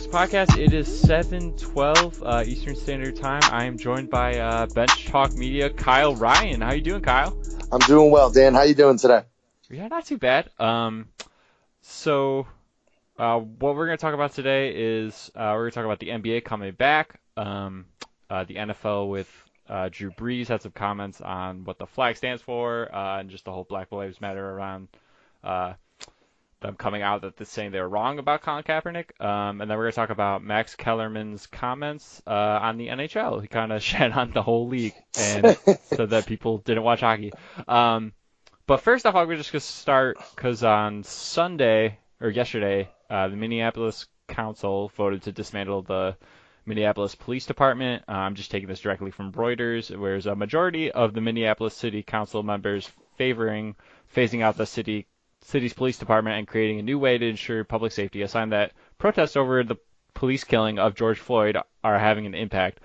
Podcast. It is 7:12 Eastern Standard Time. I am joined by Bench Talk Media, Kyle Ryan. How you doing, Kyle? I'm doing well, Dan. How you doing today? Yeah, not too bad. So what we're going to talk about today is we're going to talk about the NBA coming back, the NFL with Drew Brees had some comments on what the flag stands for, and just the whole Black Lives Matter around them coming out that they're saying they were wrong about Colin Kaepernick. And then we're going to talk about Max Kellerman's comments on the NHL. He kind of shed on the whole league and said that people didn't watch hockey. But first off, we're just going to start because on Sunday, or yesterday, the Minneapolis Council voted to dismantle the Minneapolis Police Department. I'm just taking this directly from Reuters, whereas a majority of the Minneapolis City Council members favoring phasing out the city's police department and creating a new way to ensure public safety, a sign that protests over the police killing of George Floyd are having an impact.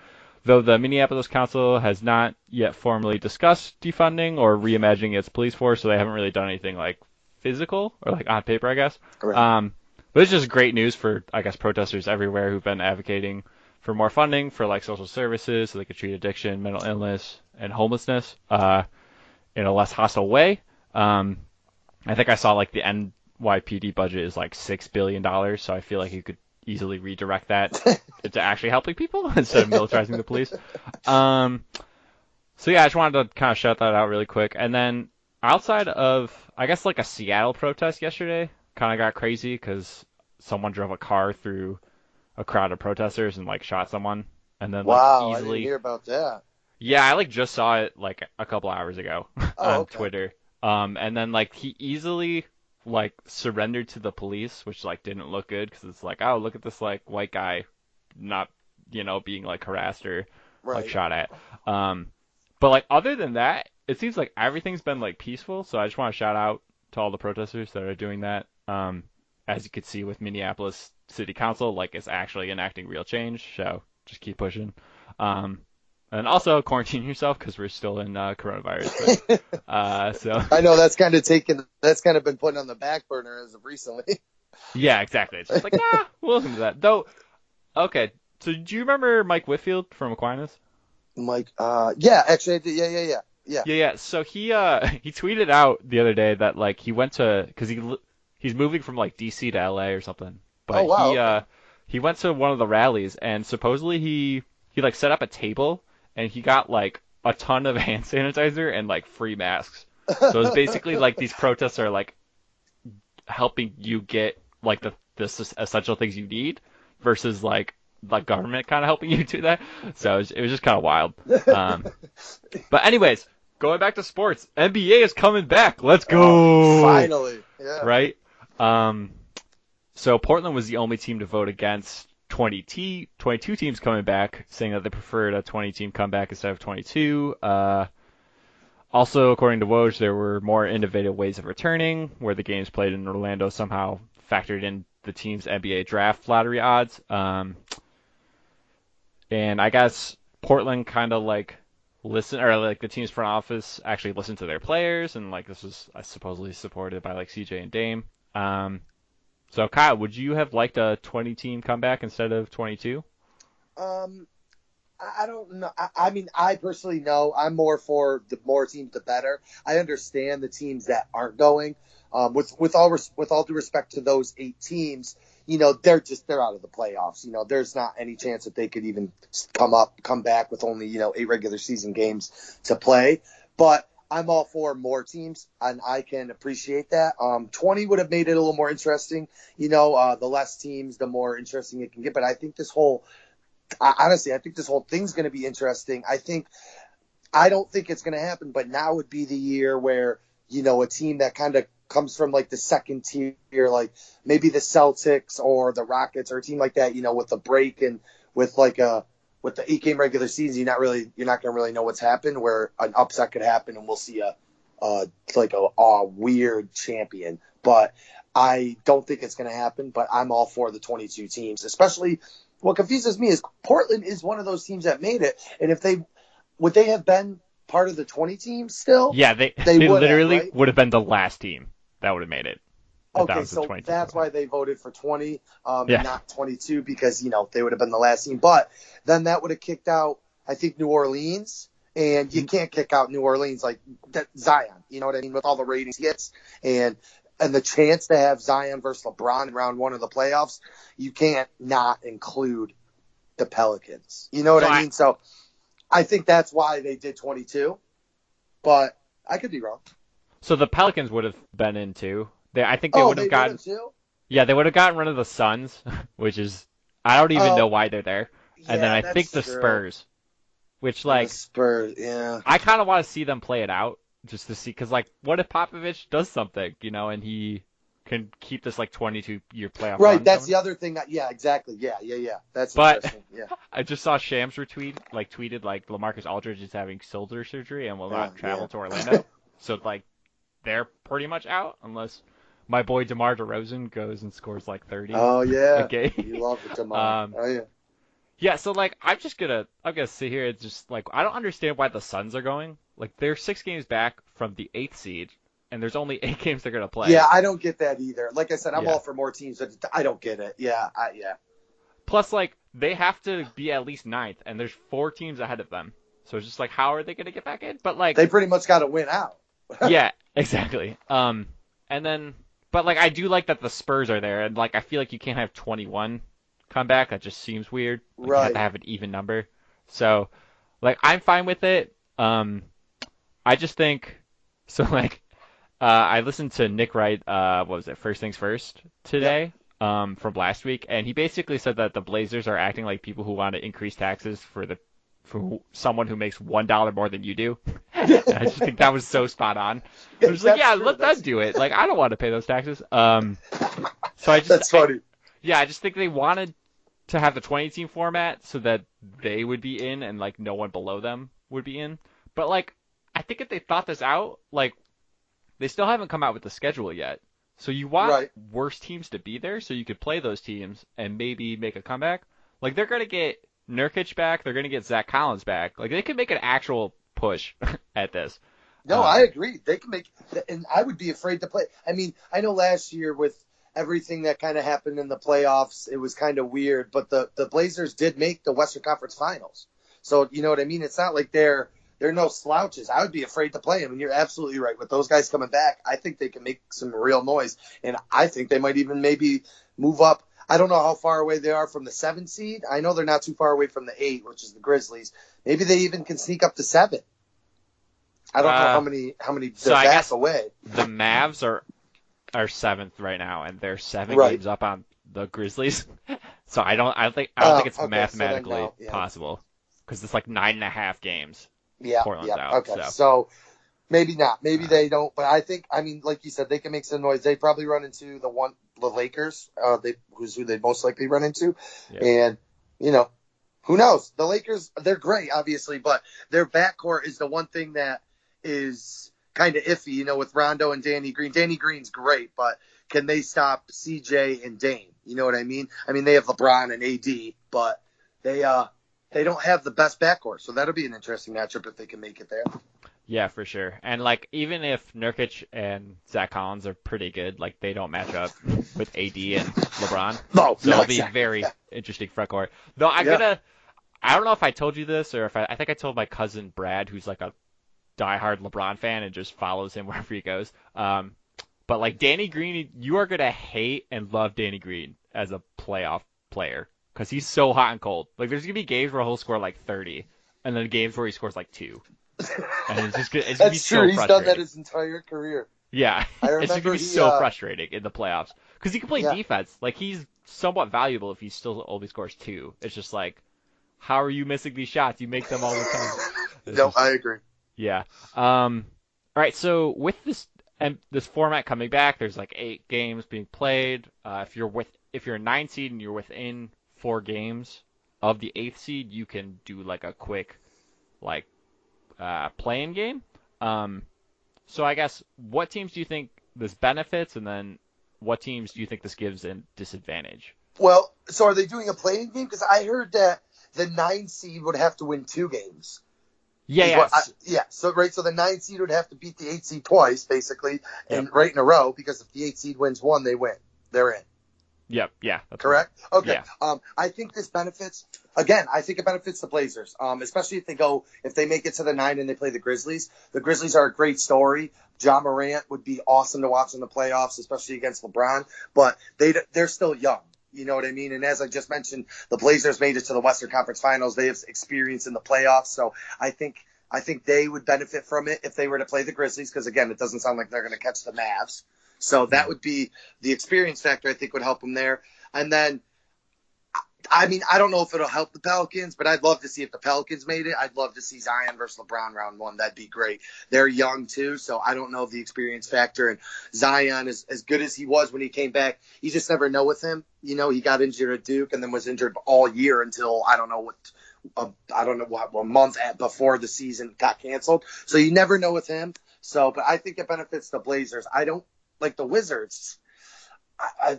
Though the Minneapolis Council has not yet formally discussed defunding or reimagining its police force, so they haven't really done anything like physical or like on paper, I guess. Right. But it's just great news for, I guess, protesters everywhere who've been advocating for more funding for like social services so they could treat addiction, mental illness, and homelessness in a less hostile way. I think I saw like the NYPD budget is like $6 billion, so I feel like you could easily redirect that into actually helping people instead of militarizing the police. So yeah, I just wanted to kind of shout that out really quick. And then outside of, I guess, like a Seattle protest yesterday, kind of got crazy because someone drove a car through a crowd of protesters and like shot someone. And then Wow, like I didn't easily. hear about that. Yeah, I like just saw it like a couple hours ago on okay. Twitter. And then like he easily like surrendered to the police, which like didn't look good because it's like, oh, look at this like white guy not, being like harassed or like Right. shot at. But like other than that, it seems like everything's been like peaceful. So I just want to shout out to all the protesters that are doing that. As you could see with Minneapolis City Council, like it's actually enacting real change. So just keep pushing. And also quarantine yourself because we're still in coronavirus. But, so I know that's kind of been put on the back burner as of recently. yeah, exactly. It's just like we'll listen to that. Though, okay. So do you remember Mike Whitfield from Aquinas? Mike, yeah, actually, I did. Yeah. Yeah. So he tweeted out the other day that like he went to because he's moving from like DC to LA or something. But Oh wow. he went to one of the rallies and supposedly he like set up a table. And he got like a ton of hand sanitizer and like free masks. So it's basically like these protests are like helping you get like the essential things you need versus like government kind of helping you do that. So it was just kind of wild. But anyways, going back to sports, NBA is coming back. Let's go. Finally. Yeah. Right. So Portland was the only team to vote against 22 teams coming back, saying that they preferred a 20-team comeback instead of 22. Also, according to Woj, there were more innovative ways of returning, where the games played in Orlando somehow factored in the team's NBA draft lottery odds. And I guess Portland kind of like the team's front office actually listened to their players, and like this was supposedly supported by like CJ and Dame. So, Kyle, would you have liked a 20-team comeback instead of 22? I don't know. I mean, I personally know I'm more for the more teams, the better. I understand the teams that aren't going. With all due respect to those 8 teams, they're out of the playoffs. There's not any chance that they could even come back with only 8 regular season games to play. But I'm all for more teams, and I can appreciate that. 20 would have made it a little more interesting. The less teams, the more interesting it can get. But I think honestly, I think this whole thing's going to be interesting. I don't think it's going to happen, but now would be the year where, a team that kind of comes from like the second tier, like maybe the Celtics or the Rockets or a team like that, with a break and with like with the 8-game regular season, you're not going to really know what's happened, where an upset could happen and we'll see a weird champion. But I don't think it's going to happen, but I'm all for the 22 teams, especially what confuses me is Portland is one of those teams that made it. And if would they have been part of the 20 teams still? Yeah, they literally would have been the last team that would have made it. if that Okay, was the so 22 that's format. why they voted for 20, Yeah. not 22, because they would have been the last team. But then that would have kicked out, I think, New Orleans, and you can't kick out New Orleans like that, Zion. You know what I mean? With all the ratings he gets, and the chance to have Zion versus LeBron in round one of the playoffs, you can't not include the Pelicans. You know what So I mean? So I think that's why they did 22, but I could be wrong. So the Pelicans would have been in too. I think they Oh, would they have would gotten. have too? Yeah, they would have gotten rid of the Suns, which is I don't even know Oh, why they're there. And then yeah, I think that's the true. Spurs, which And the like Spurs, yeah. I kind of want to see them play it out just to see, because like what if Popovich does something, and he can keep this like 22-year playoff Right, run that's going. the other thing. Yeah, exactly. Yeah. That's But interesting. Yeah, I just saw Shams tweeted like LaMarcus Aldridge is having shoulder surgery and will not yeah. travel to Orlando. So like they're pretty much out unless my boy DeMar DeRozan goes and scores like 30 Oh, a yeah. game. You love it, Demar. um, Oh, yeah. yeah, so like I'm gonna sit here and just like I don't understand why the Suns are going. Like they're 6 games back from the 8th seed, and there's only 8 games they're gonna Yeah, play. I don't get that either. Like I said, I'm Yeah. all for more teams, but I don't get it. Yeah. Plus, like they have to be at least ninth, and there's 4 teams ahead of them. So it's just like, how are they gonna get back in? But like, They pretty much got to win out. yeah, exactly. And then, but like I do like that the Spurs are there, and like I feel like you can't have 21 come back. That just seems weird. Like you have to Right. have an even number. So, like I'm fine with it. I just think so. Like, I listened to Nick Wright. What was it? First Things First Yep. today. From last week, and he basically said that the Blazers are acting like people who want to increase taxes for someone who makes $1 more than you do. I just think that was so spot on. I was like, That's yeah, true. let them do it. Like, I don't want to pay those taxes. So That's funny. I just think they wanted to have the 20-team format so that they would be in and like no one below them would be in. But like, I think if they thought this out, like they still haven't come out with the schedule yet. So you want Right. worse teams to be there so you could play those teams and maybe make a comeback. Like they're gonna get Nurkic back, they're gonna get Zach Collins back. Like they could make an actual push at this. No, I agree. They can make, and I would be afraid to play. I mean, I know last year with everything that kind of happened in the playoffs, it was kind of weird, but the Blazers did make the Western Conference Finals. So, you know what I mean? It's not like they're no slouches. I would be afraid to play them, and you're absolutely right. With those guys coming back, I think they can make some real noise, and I think they might even maybe move up. I don't know how far away they are from the 7 seed. I know they're not too far away from the 8, which is the Grizzlies. Maybe they even can sneak up to 7. I don't know how many So they're I back guess away. the Mavs are 7th right now, and they're 7 Right. games up on the Grizzlies. So I don't think it's Okay, mathematically so then no, yeah. possible because it's like 9.5 games. Yeah. Portland's out. Okay. So So maybe not. Maybe they don't. But I mean, like you said, they can make some noise. They probably run into the Lakers. Who's who they most likely run into, yeah. and who knows? The Lakers, they're great, obviously, but their backcourt is the one thing that is kind of iffy. With Rondo and Danny Green. Danny Green's great, but can they stop CJ and Dame? You know what I mean? I mean, they have LeBron and AD, but they don't have the best backcourt, so that'll be an interesting matchup if they can make it there. Yeah, for sure. And like even if Nurkic and Zach Collins are pretty good, like they don't match up with AD and LeBron. No, So it'll be exactly. very interesting front court. Though I don't know if I told you this or if I think I told my cousin Brad, who's like a diehard LeBron fan and just follows him wherever he goes. But like Danny Green, you are gonna hate and love Danny Green as a playoff player because he's so hot and cold. Like there's gonna be games where he'll score like 30, and then games where he scores like 2. And it's gonna be That's so true. He's done frustrating. that his entire career. Yeah, I it's just remember gonna be so frustrating in the playoffs because he can play defense. Like he's somewhat valuable if he still only scores 2. It's just like, how are you missing these shots? You make them all the time. No, I agree. Yeah. All right. So with this format coming back, there's like 8 games being played. If you're a 9 seed and you're within 4 games of the 8th seed, you can do like a quick like play-in game. So I guess what teams do you think this benefits, and then what teams do you think this gives a disadvantage? Well, so are they doing a playing game? Because I heard that the 9 seed would have to win 2 games. Yeah, Is what yes. so right, so the 9 seed would have to beat the 8 seed twice, basically, Yep. and right in a row, because if the 8 seed wins one, they win. They're in. Yep. Yeah, that's right. Correct? Okay. Yeah. I think this benefits, again, I think it benefits the Blazers, especially if they make it to the 9 and they play the Grizzlies. The Grizzlies are a great story. John Morant would be awesome to watch in the playoffs, especially against LeBron, but they're still young. You know what I mean? And as I just mentioned, the Blazers made it to the Western Conference Finals. They have experience in the playoffs, so I think they would benefit from it if they were to play the Grizzlies, because again, it doesn't sound like they're going to catch the Mavs. So that would be the experience factor. I think would help them there. And then, I mean, I don't know if it'll help the Pelicans, but I'd love to see if the Pelicans made it. I'd love to see Zion versus LeBron round one. That'd be great. They're young too, so I don't know the experience factor. And Zion is as good as he was when he came back. You just never know with him. You know, he got injured at Duke and then was injured all year until I don't know what a month before the season got canceled. So you never know with him. So, but I think it benefits the Blazers. I don't like the Wizards.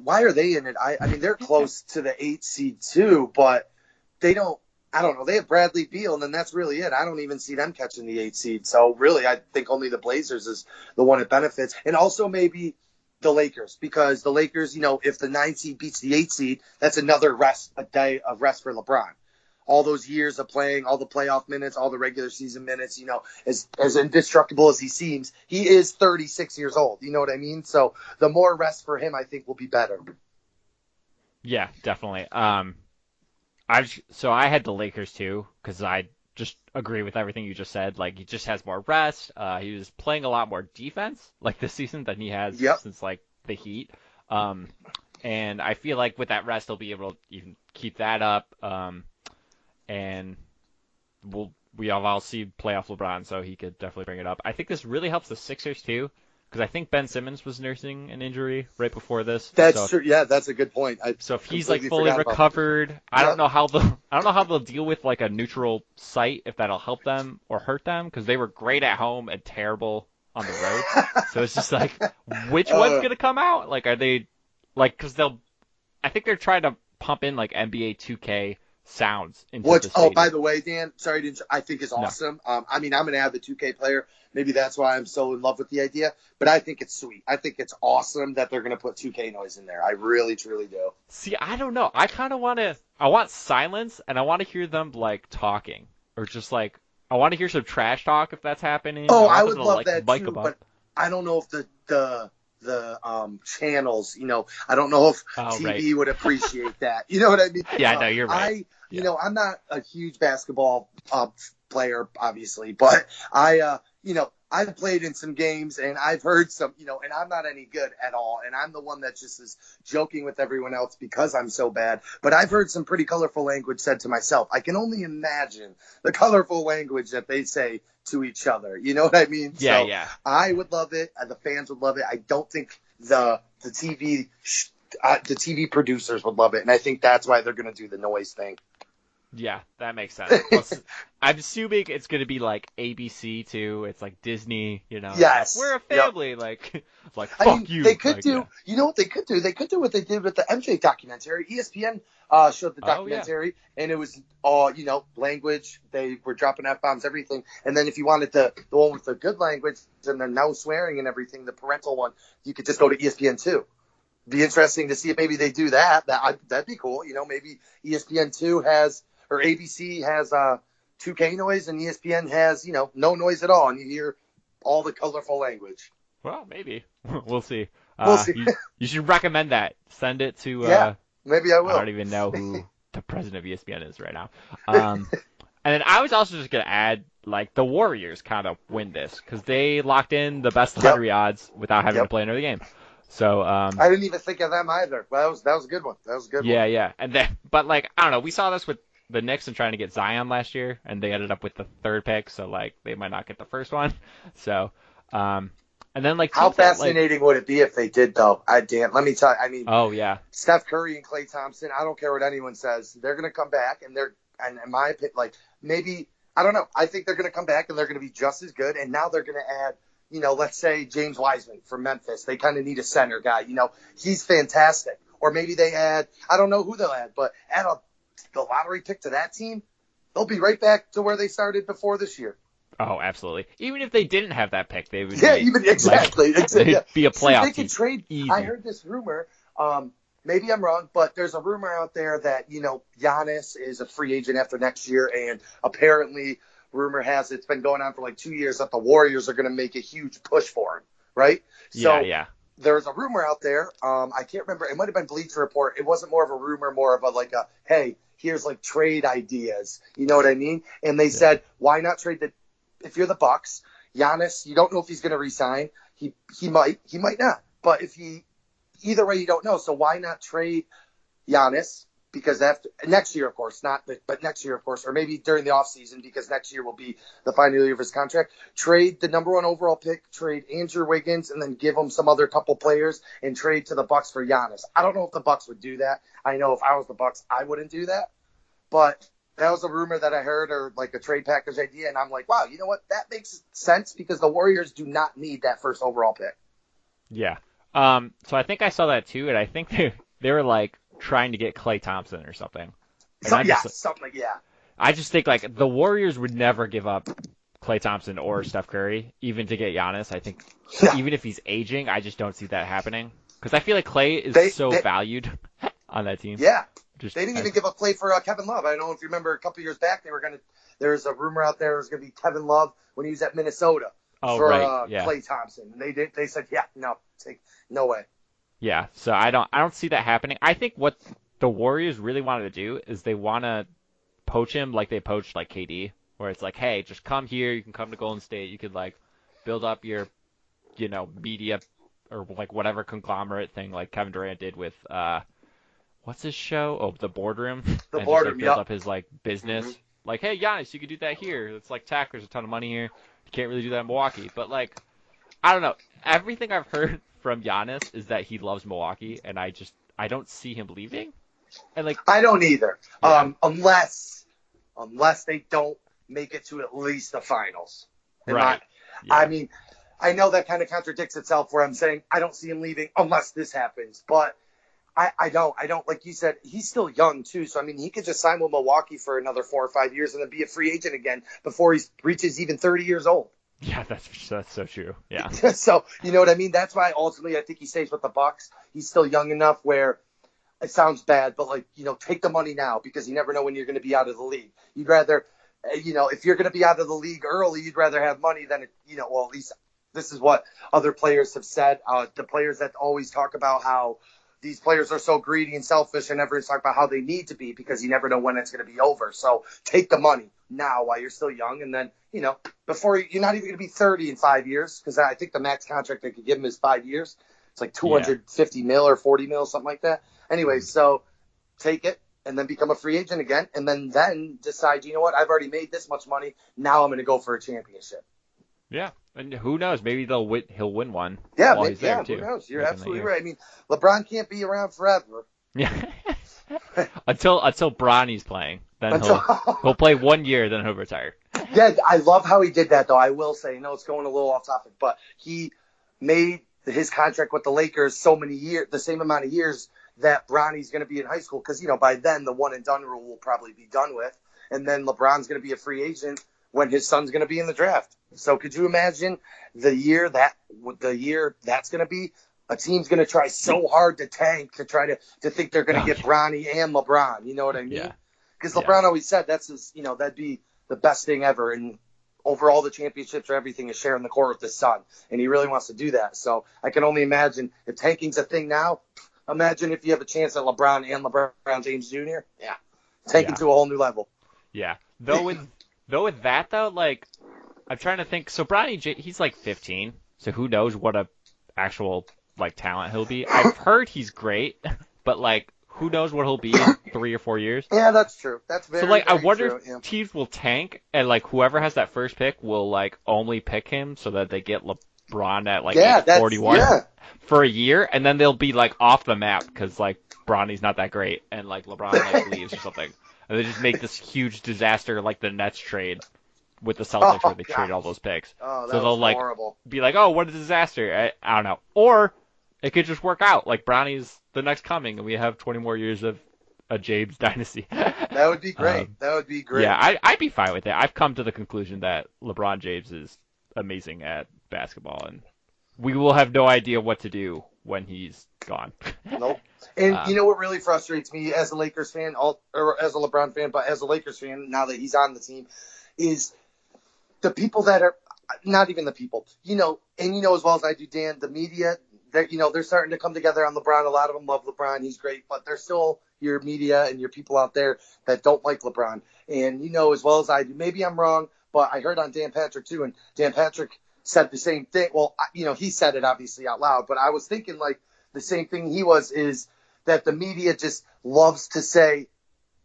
Why are they in it? I mean, they're close to the 8 seed too, but they don't. I don't know. They have Bradley Beal, and then that's really it. I don't even see them catching the 8 seed. So really, I think only the Blazers is the one that benefits, and also maybe the Lakers, because the Lakers, if the 9 seed beats the 8 seed, that's another a day of rest for LeBron. All those years of playing, all the playoff minutes, all the regular season minutes, as indestructible as he seems, he is 36 years old. You know what I mean? So the more rest for him, I think, will be better. Yeah, definitely. I had the Lakers too because I just agree with everything you just said. Like he just has more rest. He was playing a lot more defense like this season than he has Yep. since like the Heat. And I feel like with that rest, he'll be able to even keep that up. And we all see playoff LeBron, so he could definitely bring it up. I think this really helps the Sixers too, because I think Ben Simmons was nursing an injury right before this. That's true. Yeah, that's a good point. So if he's like fully recovered, I don't know how they'll deal with like a neutral site, if that'll help them or hurt them, because they were great at home and terrible on the road. So it's just like, which one's gonna come out? Like, are they like, because I think they're trying to pump in like NBA 2K sounds into the stadium. By the way, Dan, sorry, I think is awesome. No. I mean, I'm an avid 2K player. Maybe that's why I'm so in love with the idea. But I think it's sweet. I think it's awesome that they're going to put 2K noise in there. I really, truly do. See, I don't know. I kind of I want silence, and I want to hear them, like, talking. Or just, like, I want to hear some trash talk if that's happening. I would love that, too. But I don't know if the channels, I don't know if TV would appreciate that. You know what I mean? Yeah, no, you're right. I'm not a huge basketball player, obviously, but I've played in some games and I've heard some, and I'm not any good at all. And I'm the one that just is joking with everyone else because I'm so bad. But I've heard some pretty colorful language said to myself. I can only imagine the colorful language that they say to each other. You know what I mean? Yeah, so yeah. I would love it. The fans would love it. I don't think the TV producers would love it. And I think that's why they're going to do the noise thing. Yeah, that makes sense. Plus, I'm assuming it's going to be like ABC too. It's like Disney, Yes. Like, we're a family. Yep. Like fuck I mean, you. They could do, you know what they could do? They could do what they did with the MJ documentary. ESPN showed the documentary, and it was all, language. They were dropping F-bombs, everything. And then if you wanted the one with the good language and the no swearing and everything, the parental one, you could just go to ESPN 2. Be interesting to see if maybe they do that. That'd be cool. Maybe ESPN 2 has, or ABC has 2K noise, and ESPN has, no noise at all, and you hear all the colorful language. Well, maybe. We'll see. We'll see. You should recommend that. Send it to... maybe I will. I don't even know who the president of ESPN is right now. And then I was also just going to add, like, the Warriors kind of win this, because they locked in the best lottery odds without having to play another game. So I didn't even think of them either. Well, that was a good one. Yeah. And then, but like, I don't know. We saw this with the Knicks and trying to get Zion last year, and they ended up with the third pick, so like they might not get the first one. So, and then like how fascinating would it be if they did though? Dan, let me tell you. I mean, oh yeah, Steph Curry and Klay Thompson. I don't care what anyone says. They're gonna come back, and in my opinion, like maybe I don't know. I think they're gonna come back and they're gonna be just as good. And now they're gonna add, let's say James Wiseman from Memphis. They kind of need a center guy. He's fantastic. Or maybe they add, I don't know who they'll add, but add the lottery pick to that team, they'll be right back to where they started before this year. Oh, absolutely. Even if they didn't have that pick, they would Yeah, be even like exactly. they'd Yeah. be a See, playoff they could team. trade. I Easy. heard this rumor. Maybe I'm wrong, but there's a rumor out there that Giannis is a free agent after next year, and apparently, rumor has it's been going on for like 2 years that the Warriors are going to make a huge push for him, right? Yeah, So yeah. there's a rumor out there. I can't remember. It might have been Bleacher Report. It wasn't more of a rumor, more of a like a hey, here's like trade ideas. You know what I mean? And they Yeah. said, why not trade the if you're the Bucks, Giannis, you don't know if he's going to resign. He might not. But if he either way, you don't know. So why not trade Giannis? Because after next year, of course, not but next year, of course, or maybe during the offseason, because next year will be the final year of his contract. Trade the number one overall pick, trade Andrew Wiggins, and then give him some other couple players and trade to the Bucks for Giannis. I don't know if the Bucks would do that. I know if I was the Bucks, I wouldn't do that. But that was a rumor that I heard, or like a trade package idea, and I'm like, wow, you know what? That makes sense because the Warriors do not need that first overall pick. Yeah. So I think I saw that too, and I think they were like trying to get Klay Thompson or something. And So yeah, something like yeah. I just think like the Warriors would never give up Klay Thompson or Steph Curry, even to get Giannis. I think Yeah. even if he's aging, I just don't see that happening because I feel like Klay is They, so they valued on that team. yeah. Just They didn't as, even give up play for Kevin Love. I don't know if you remember a couple years back, there's a rumor out there it was going to be Kevin Love when he was at Minnesota oh for right, yeah, Klay Thompson. And they said, yeah, no, no way. yeah. So I don't see that happening. I think what the Warriors really wanted to do is they want to poach him like they poached like KD, where it's like, hey, just come here. You can come to Golden State. You could like build up your, media or like whatever conglomerate thing like Kevin Durant did with what's his show? Oh, the Boardroom, The and just like boredom, build yep. up his like business. Mm-hmm. Like, hey, Giannis, you could do that here. It's like tack. There's a ton of money here. You can't really do that in Milwaukee, but like, I don't know. Everything I've heard from Giannis is that he loves Milwaukee, and I don't see him leaving. And like, I don't either, yeah, unless they don't make it to at least the finals. right, I yeah, mean, I know that kind of contradicts itself where I'm saying I don't see him leaving unless this happens, but I don't. Like you said, he's still young too. So I mean, he could just sign with Milwaukee for another 4 or 5 years and then be a free agent again before he reaches even 30 years old. yeah. That's so true. Yeah, So you know what I mean. That's why ultimately I think he stays with the Bucks. He's still young enough where it sounds bad, but like take the money now because you never know when you're going to be out of the league. You'd rather, if you're going to be out of the league early, you'd rather have money than well, at least this is what other players have said. The players that always talk about how these players are so greedy and selfish, and everyone's talking about how they need to be because you never know when it's going to be over. So take the money now while you're still young, and then before you're not even going to be 30 in 5 years, because I think the max contract they could give him is 5 years. It's like yeah. 250 mil or 40 mil, something like that. Anyway, so take it and then become a free agent again, and then decide, you know what, I've already made this much money. Now I'm going to go for a championship. Yeah, and who knows? Maybe he'll win one Yeah, while he's there who too. knows? You're Making that absolutely year. right. I mean, LeBron can't be around forever. Yeah. until Bronny's playing, then Until he'll play 1 year, then he'll retire. Yeah, I love how he did that, though. I will say, it's going a little off topic, but he made his contract with the Lakers so many years, the same amount of years that Bronny's going to be in high school, because by then the one and done rule will probably be done with, and then LeBron's going to be a free agent when his son's going to be in the draft. So could you imagine the year that's going to be? A team's going to try so hard to tank to try to think they're going to get Bronny and LeBron. You know what I mean? Yeah. Because Yeah. LeBron always said that's his, that'd be the best thing ever. And over all the championships or everything is sharing the court with his son. And he really wants to do that. So I can only imagine if tanking's a thing now, imagine if you have a chance at LeBron and LeBron James Jr. Yeah. Take it to a whole new level. Yeah. Though with that though, like I'm trying to think. So he's like 15. So who knows what a actual like talent he'll be. I've heard he's great, but like who knows what he'll be in 3 or 4 years. Yeah, that's true. That's very, so like I very wonder true. if teams will tank and like whoever has that first pick will like only pick him so that they get LeBron at like age 41 for a year, and then they'll be like off the map because like Bronny's not that great and like LeBron like leaves or something, and they just make this huge disaster like the Nets trade with the Celtics where they trade all those picks. Oh, so they'll like horrible. be like, oh, what a disaster. I don't know. Or it could just work out. Like Bronny's the next coming, and we have 20 more years of a James dynasty. That would be great. That would be great. Yeah, I'd be fine with it. I've come to the conclusion that LeBron James is amazing at basketball, and we will have no idea what to do when he's gone. Nope. And you know what really frustrates me as a Lakers fan, or as a LeBron fan, but as a Lakers fan, now that he's on the team, is the people that are not even the people, and as well as I do, Dan, the media, they're starting to come together on LeBron. A lot of them love LeBron. He's great, but there's still your media and your people out there that don't like LeBron. And as well as I do, maybe I'm wrong, but I heard on Dan Patrick too, and Dan Patrick said the same thing. Well, he said it obviously out loud, but I was thinking like the same thing is that the media just loves to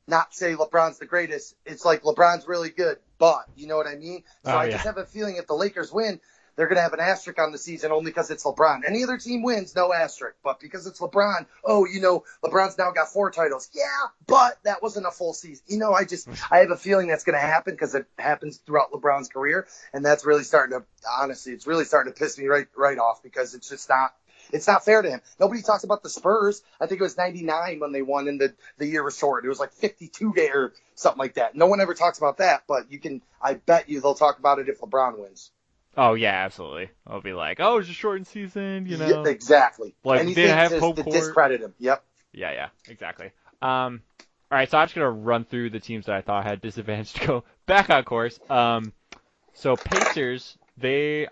not say LeBron's the greatest. It's like LeBron's really good, but you know what I mean? So I just have a feeling if the Lakers win, they're going to have an asterisk on the season only because it's LeBron. Any other team wins, no asterisk. But because it's LeBron, LeBron's now got 4 titles. Yeah, but that wasn't a full season. I have a feeling that's going to happen because it happens throughout LeBron's career. And that's really it's really starting to piss me right off because it's just not. It's not fair to him. Nobody talks about the Spurs. I think it was 99 when they won and the year was short. It was like 52 or something like that. No one ever talks about that, but I bet you they'll talk about it if LeBron wins. Oh, yeah, absolutely. I'll be like, oh, it's a shortened season, Yeah, exactly. Like, anything they have to home court. Discredit him. Yep. Yeah, exactly. All right, so I'm just going to run through the teams that I thought had disadvantage to go back on course. So Pacers, they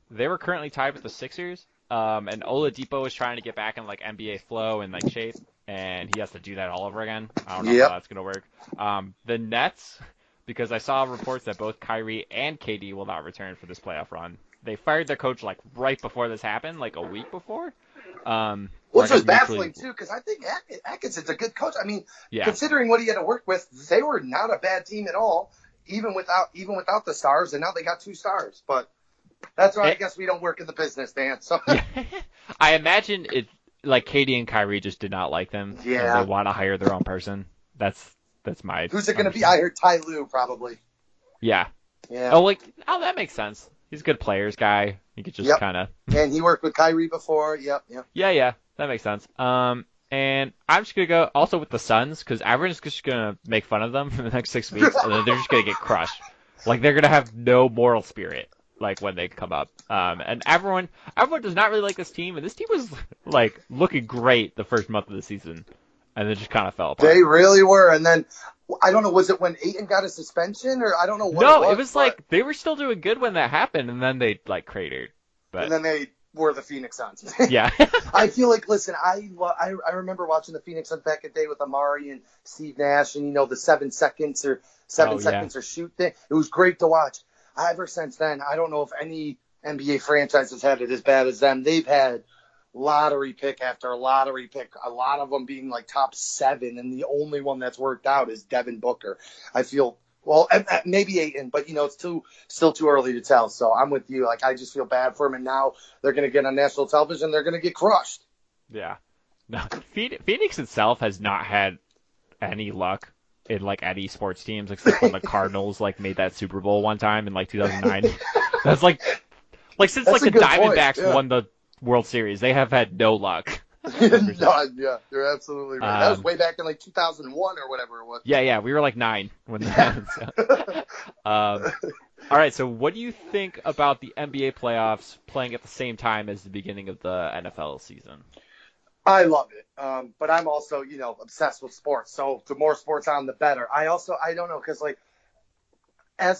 were currently tied with the Sixers. And Oladipo is trying to get back in like NBA flow and like shape, and he has to do that all over again. I don't know how that's gonna work. The Nets, because I saw reports that both Kyrie and KD will not return for this playoff run. They fired their coach like right before this happened, like a week before. Which was baffling too, because I think Atkinson's a good coach. I mean, considering what he had to work with, they were not a bad team at all, even without the stars, and now they got 2 stars, but. That's why I guess we don't work in the business, Dan. So I imagine it like Katie and Kyrie just did not like them. Yeah, and they want to hire their own person. That's my. Who's it going to be? I heard Ty Lue probably. Yeah. Oh, that makes sense. He's a good players guy. He could just kind of. And he worked with Kyrie before. Yep. Yeah, that makes sense. And I'm just gonna go also with the Suns because everyone's just gonna make fun of them for the next 6 weeks, and then they're just gonna get crushed. Like they're gonna have no moral spirit. Like when they come up, and everyone does not really like this team, and this team was like looking great the first month of the season, and then just kind of fell apart. They really were, and then I don't know, was it when Ayton got a suspension, or I don't know what? No, it was like they were still doing good when that happened, and then they like cratered. But and then they were the Phoenix Suns. Yeah, I feel like listen, I remember watching the Phoenix Suns back in the day with Amari and Steve Nash, and the 7 seconds or seconds or shoot thing. It was great to watch. Ever since then, I don't know if any NBA franchise has had it as bad as them. They've had lottery pick after lottery pick, a lot of them being like top 7, and the only one that's worked out is Devin Booker. I feel, well, maybe Ayton, but, it's still too early to tell. So I'm with you. Like, I just feel bad for him, and now they're going to get on national television. They're going to get crushed. Yeah. No, Phoenix itself has not had any luck in like any sports teams except when the Cardinals like made that Super Bowl one time in like 2009. That's like since That's like the Diamondbacks won the World Series, they have had no luck. Yeah, you're absolutely right. That was way back in like 2001 or whatever it was. Yeah, we were like 9 when that happened. So. All right, so what do you think about the NBA playoffs playing at the same time as the beginning of the NFL season? I love it, but I'm also, obsessed with sports. So the more sports on, the better. I don't know, because like, I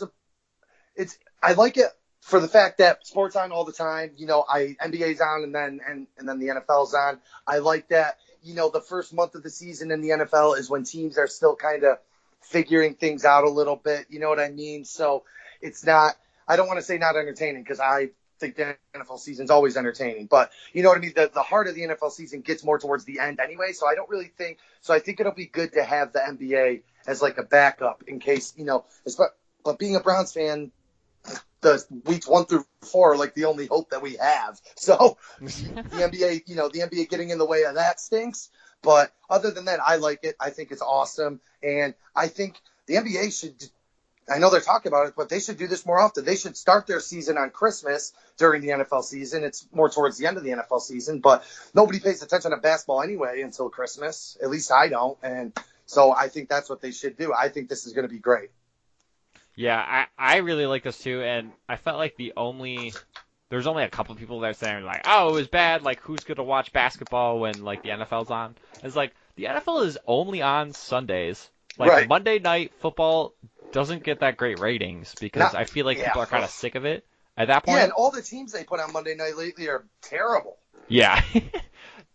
like it for the fact that sports on all the time. NBA's on, and then the NFL's on. I like that. The first month of the season in the NFL is when teams are still kind of figuring things out a little bit. You know what I mean? So it's not. I don't want to say not entertaining because I think the NFL season's always entertaining, but you know what I mean? The heart of the NFL season gets more towards the end anyway, so I don't really think – so I think it'll be good to have the NBA as like a backup in case, but being a Browns fan, the weeks 1 through 4 are like the only hope that we have. So the NBA getting in the way of that stinks, but other than that, I like it. I think it's awesome, and I think the NBA should – I know they're talking about it, but they should do this more often. They should start their season on Christmas during the NFL season. It's more towards the end of the NFL season, but nobody pays attention to basketball anyway until Christmas. At least I don't. And so I think that's what they should do. I think this is going to be great. Yeah, I really like this too, and I felt like there's only a couple of people that are saying like, oh, it was bad. Like, who's gonna watch basketball when like the NFL's on? It's like the NFL is only on Sundays. Like Right. Monday night football doesn't get that great ratings because I feel like people are kind of sick of it at that point. Yeah, and all the teams they put on Monday night lately are terrible. Yeah.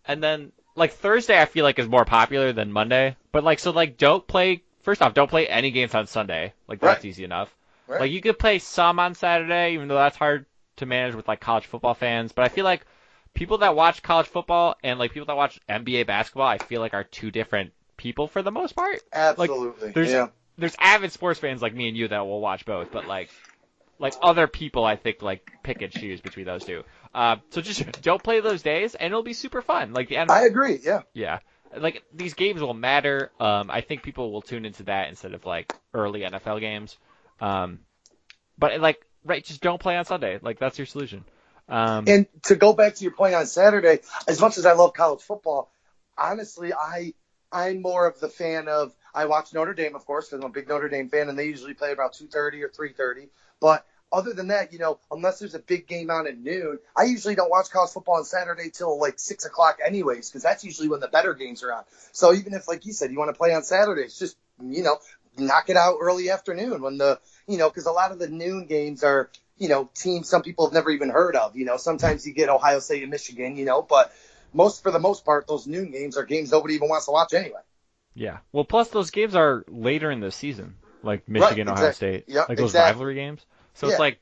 And then like Thursday I feel like is more popular than Monday. But like so like don't play any games on Sunday. Like that's easy enough. Right. Like you could play some on Saturday, even though that's hard to manage with like college football fans. But I feel like people that watch college football and like people that watch NBA basketball, I feel like are two different people for the most part. Absolutely. Like, there's avid sports fans like me and you that will watch both, but like other people I think like pick and choose between those two. So just don't play those days and it'll be super fun. Like the NFL, I agree. Yeah. yeah. Like these games will matter. I think people will tune into that instead of like early NFL games. But like just don't play on Sunday. Like that's your solution. And to go back to your point on Saturday, as much as I love college football, honestly, I'm more of the fan of. I watch Notre Dame, of course, because I'm a big Notre Dame fan, and they usually play about 2:30 or 3:30. But other than that, unless there's a big game on at noon, I usually don't watch college football on Saturday till like 6 o'clock anyways, because that's usually when the better games are on. So even if, like you said, you want to play on Saturdays, just, knock it out early afternoon when because a lot of the noon games are, teams some people have never even heard of. Sometimes you get Ohio State and Michigan, but for the most part, those noon games are games nobody even wants to watch anyway. Yeah. Well, plus those games are later in the season, like Michigan, Ohio State, like those rivalry games. So it's like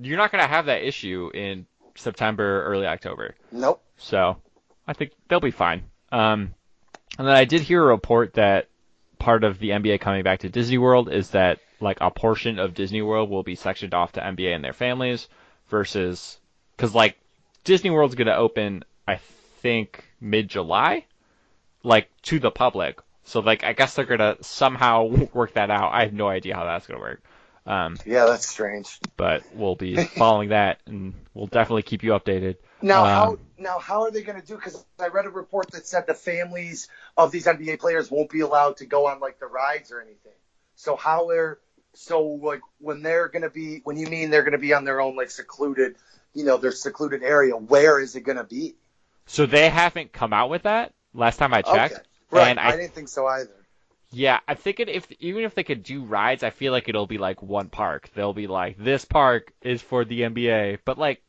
you're not going to have that issue in September, early October. Nope. So I think they'll be fine. And then I did hear a report that part of the NBA coming back to Disney World is that like a portion of Disney World will be sectioned off to NBA and their families because like Disney World's going to open, I think, mid-July, like to the public. So like I guess they're going to somehow work that out. I have no idea how that's going to work. Yeah, that's strange. But we'll be following that, and we'll definitely keep you updated. Now, how are they going to do? Because I read a report that said the families of these NBA players won't be allowed to go on like the rides or anything. So when you mean they're going to be on their own like secluded, their secluded area, where is it going to be? So they haven't come out with that. Last time I checked, okay. Right? And I didn't think so either. Yeah, I think even if they could do rides, I feel like it'll be like one park. They'll be like, this park is for the NBA, but like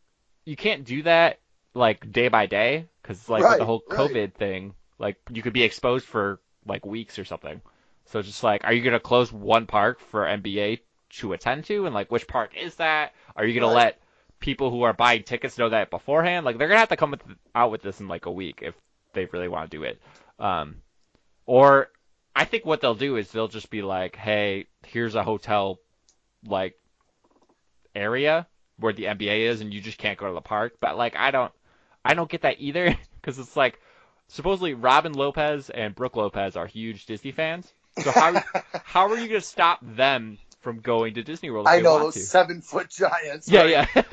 you can't do that like day by day because like with the whole COVID thing, like you could be exposed for like weeks or something. So it's just like, are you gonna close one park for NBA to attend to, and like which park is that? Are you gonna let people who are buying tickets know that beforehand? Like they're gonna have to come out with this in like a week if they really want to do it, or I think what they'll do is they'll just be like, hey, here's a hotel like area where the NBA is and you just can't go to the park. But like I don't get that either because it's like supposedly Robin Lopez and Brooke Lopez are huge Disney fans. So how are you going to stop them from going to Disney World if I know they want those to? 7-foot giants. Yeah, right? yeah.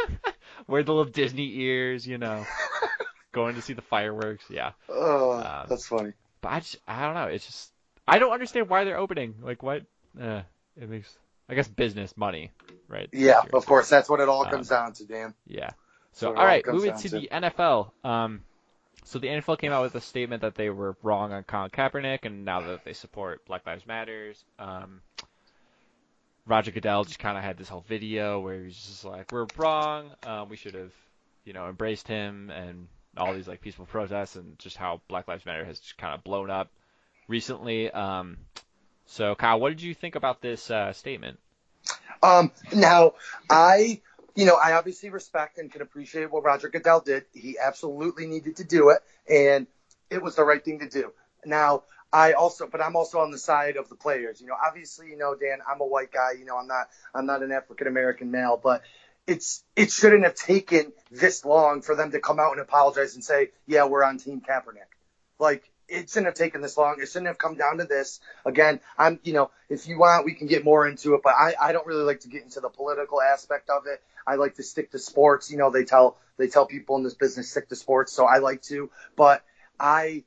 Wear the little Disney ears, going to see the fireworks. Yeah. Oh, that's funny. But I don't know. It's just I don't understand why they're opening. Like what? It makes I guess business money, right? Yeah, of course. That's what it all comes down to, Dan. Yeah. So all right, moving to the NFL. So the NFL came out with a statement that they were wrong on Colin Kaepernick, and now that they support Black Lives Matters. Roger Goodell just kind of had this whole video where he was just like, "We're wrong. We should have, embraced him," and all these like peaceful protests, and just how Black Lives Matter has just kind of blown up recently. So Kyle, what did you think about this statement? Now, I obviously respect and can appreciate what Roger Goodell did. He absolutely needed to do it, and it was the right thing to do. Now, I'm also on the side of the players. Obviously, Dan, I'm a white guy. I'm not an African American male, but it shouldn't have taken this long for them to come out and apologize and say, yeah, we're on Team Kaepernick. Like, it shouldn't have taken this long. It shouldn't have come down to this. Again, if you want, we can get more into it, but I don't really like to get into the political aspect of it. I like to stick to sports. They tell people in this business stick to sports, so I like to. But I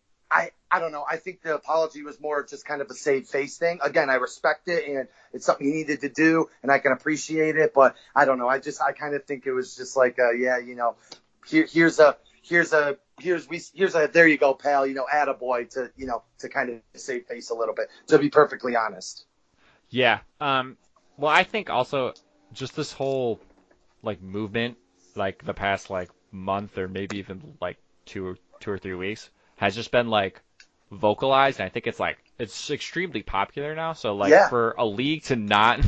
don't know. I think the apology was more just kind of a save face thing. Again, I respect it, and it's something he needed to do, and I can appreciate it. But I don't know. I kind of think it was just like, here's a there you go, pal. Attaboy to kind of save face a little bit. To be perfectly honest. Yeah. Well, I think also just this whole like movement, like the past like month or maybe even like two or 3 weeks has just been like vocalized, and I think it's extremely popular now. So like for a league to not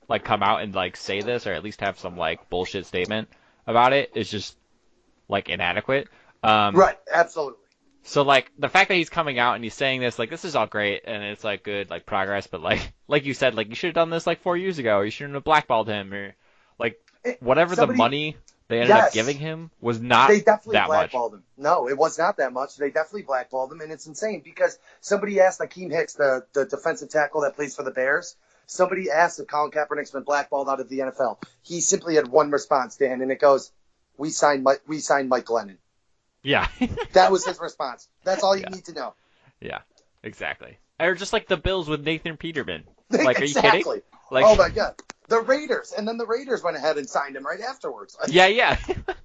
like come out and like say this or at least have some like bullshit statement about it is just like inadequate. Right, absolutely. So like the fact that he's coming out and he's saying this, like this is all great and it's like good like progress, but like you said, like you should have done this like 4 years ago, or you shouldn't have blackballed him, or like whatever the money they ended up giving him was not they definitely that blackballed him. No, it was not that much. They definitely blackballed him, and it's insane because somebody asked Akeem Hicks, the defensive tackle that plays for the Bears, somebody asked if Colin Kaepernick's been blackballed out of the NFL. He simply had one response, Dan, and it goes, we signed Mike Glennon. Yeah. That was his response. That's all you need to know. Yeah, exactly. Or just like the Bills with Nathan Peterman. Like, exactly. Are you kidding? Like, oh my God. The Raiders, and then the Raiders went ahead and signed him right afterwards. Yeah.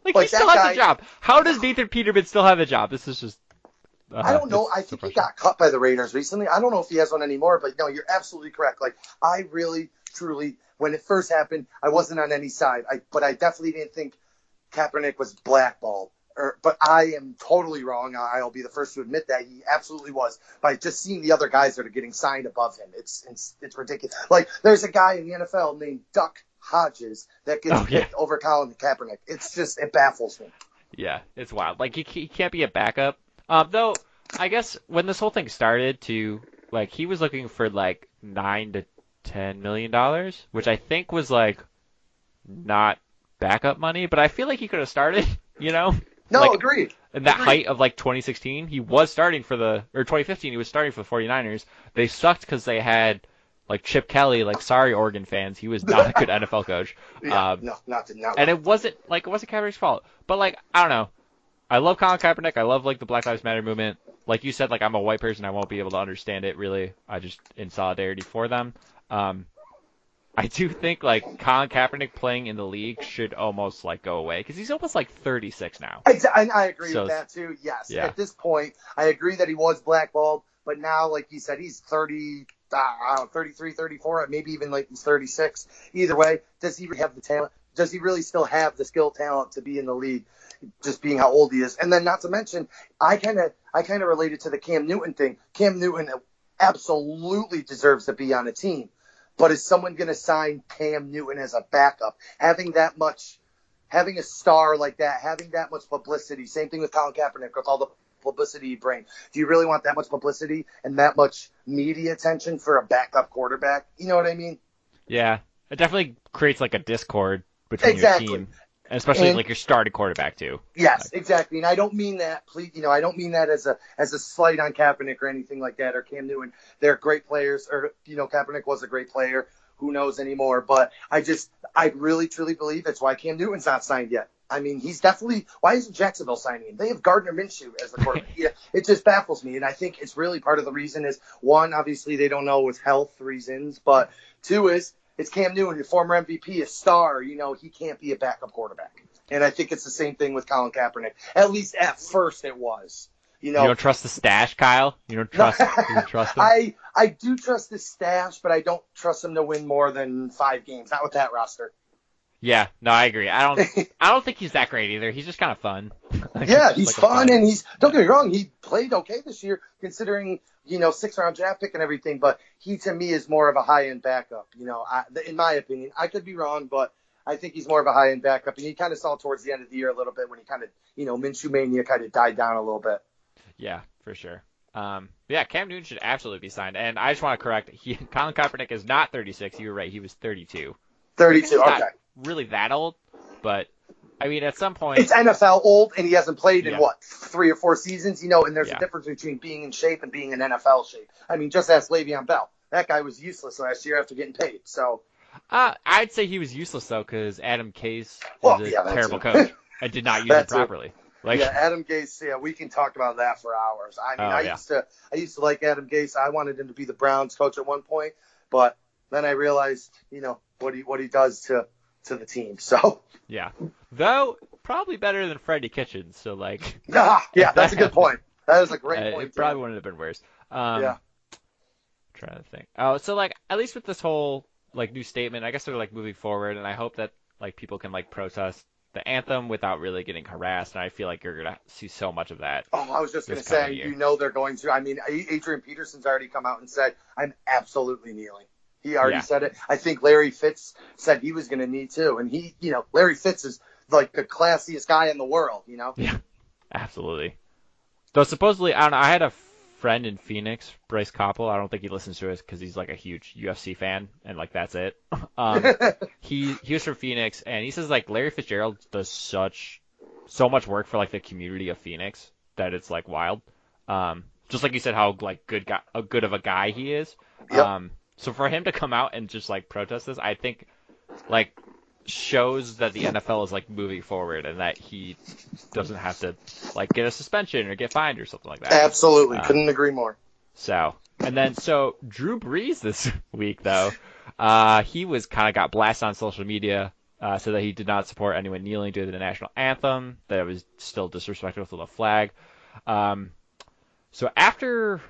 Like he still has a job. How does Nathan Peterman still have a job? This is just... I don't know. I think he got cut by the Raiders recently. I don't know if he has one anymore, but no, you're absolutely correct. Like, I really, truly, when it first happened, I wasn't on any side. But I definitely didn't think Kaepernick was blackballed. But I am totally wrong. I'll be the first to admit that he absolutely was. By just seeing the other guys that are getting signed above him, it's ridiculous. Like there's a guy in the NFL named Duck Hodges that gets picked over Colin Kaepernick. It baffles me. Yeah, it's wild. Like he can't be a backup. Though I guess when this whole thing started, he was looking for like $9 to $10 million, which I think was like not backup money, but I feel like he could have started. No, like, agreed. In that height of like 2016, he was starting for 2015, he was starting for the 49ers. They sucked because they had like Chip Kelly. Like, sorry, Oregon fans, he was not a good NFL coach. Yeah, not. And it wasn't Kaepernick's fault. But like, I don't know. I love Colin Kaepernick. I love like the Black Lives Matter movement. Like you said, like I'm a white person, I won't be able to understand it really. I just in solidarity for them. I do think like Colin Kaepernick playing in the league should almost like go away because he's almost like 36 now. And I agree with that too. Yes, At this point, I agree that he was blackballed, but now, like you said, he's 30, 33, 34, maybe even like he's 36. Either way, does he have the talent? Does he really still have the skill talent to be in the league? Just being how old he is, and then not to mention, I kind of related to the Cam Newton thing. Cam Newton absolutely deserves to be on a team. But is someone going to sign Cam Newton as a backup? Having a star like that, having that much publicity, same thing with Colin Kaepernick with all the publicity he brings. Do you really want that much publicity and that much media attention for a backup quarterback? You know what I mean? Yeah. It definitely creates like a discord between your team. Especially like your starting quarterback too. Yes, exactly. And I don't mean that, I don't mean that as a slight on Kaepernick or anything like that, or Cam Newton. They're great players, or Kaepernick was a great player. Who knows anymore? But I really truly believe it's why Cam Newton's not signed yet. I mean, why isn't Jacksonville signing him? They have Gardner Minshew as the quarterback. Yeah, it just baffles me. And I think it's really part of the reason is, one, obviously they don't know with health reasons, but two is, it's Cam Newton, your former MVP, a star. He can't be a backup quarterback. And I think it's the same thing with Colin Kaepernick. At least at first it was. You don't trust the stash, Kyle? You don't trust him? I do trust the stash, but I don't trust him to win more than 5 games. Not with that roster. Yeah, no, I agree. I don't think he's that great either. He's just kind of fun. Yeah, he's fun, and don't get me wrong, he played okay this year considering, 6th-round draft pick and everything, but he to me is more of a high-end backup, in my opinion. I could be wrong, but I think he's more of a high-end backup, and you kind of saw towards the end of the year a little bit when he kind of, Minshew mania kind of died down a little bit. Yeah, for sure. Yeah, Cam Newton should absolutely be signed, and I just want to correct, Colin Kaepernick is not 36. You were right, he was 32. 32, okay. Not really that old, but I mean, at some point, it's NFL old, and he hasn't played in yeah, what 3 or 4 seasons, and there's a yeah. difference between being in shape and being in NFL shape. I mean, just ask Le'Veon Bell. That guy was useless last year after getting paid. So, I'd say he was useless though, because Adam Case is well, a yeah, that terrible too. coach and did not use it That too. properly. Like, Yeah, Adam Gase. Yeah, we can talk about that for hours. I mean, oh yeah, I used to like Adam Gase. I wanted him to be the Browns coach at one point, but then I realized, what he does to the team. So, yeah. Though probably better than Freddie Kitchens. So like, yeah, if that that's a good happened, point. That is a great point. it probably Dan. wouldn't have been worse. Yeah. Trying to think. Oh, so like at least with this whole like new statement, I guess they're like moving forward, and I hope that like people can like protest the anthem without really getting harassed. And I feel like you're gonna see so much of that Oh, I was just going this to coming say, year. they're going to. I mean, Adrian Peterson's already come out and said, I'm absolutely kneeling. He already Yeah, said it. I think Larry Fitz said he was going to kneel too. And Larry Fitz is like the classiest guy in the world. yeah, absolutely. Though supposedly, I don't know. I had a friend in Phoenix, Bryce Koppel. I don't think he listens to us because he's like a huge UFC fan, and like that's it. He was from Phoenix, and he says like Larry Fitzgerald does so much work for like the community of Phoenix that it's like wild. Just like you said, how like good of a guy he is. Yep. So for him to come out and just like protest this, I think like shows that the NFL is like moving forward and that he doesn't have to like get a suspension or get fined or something like that. Absolutely. Couldn't agree more. So Drew Brees this week though, he was kind of got blasted on social media, so that he did not support anyone kneeling to the national anthem, that it was still disrespectful to the flag. So after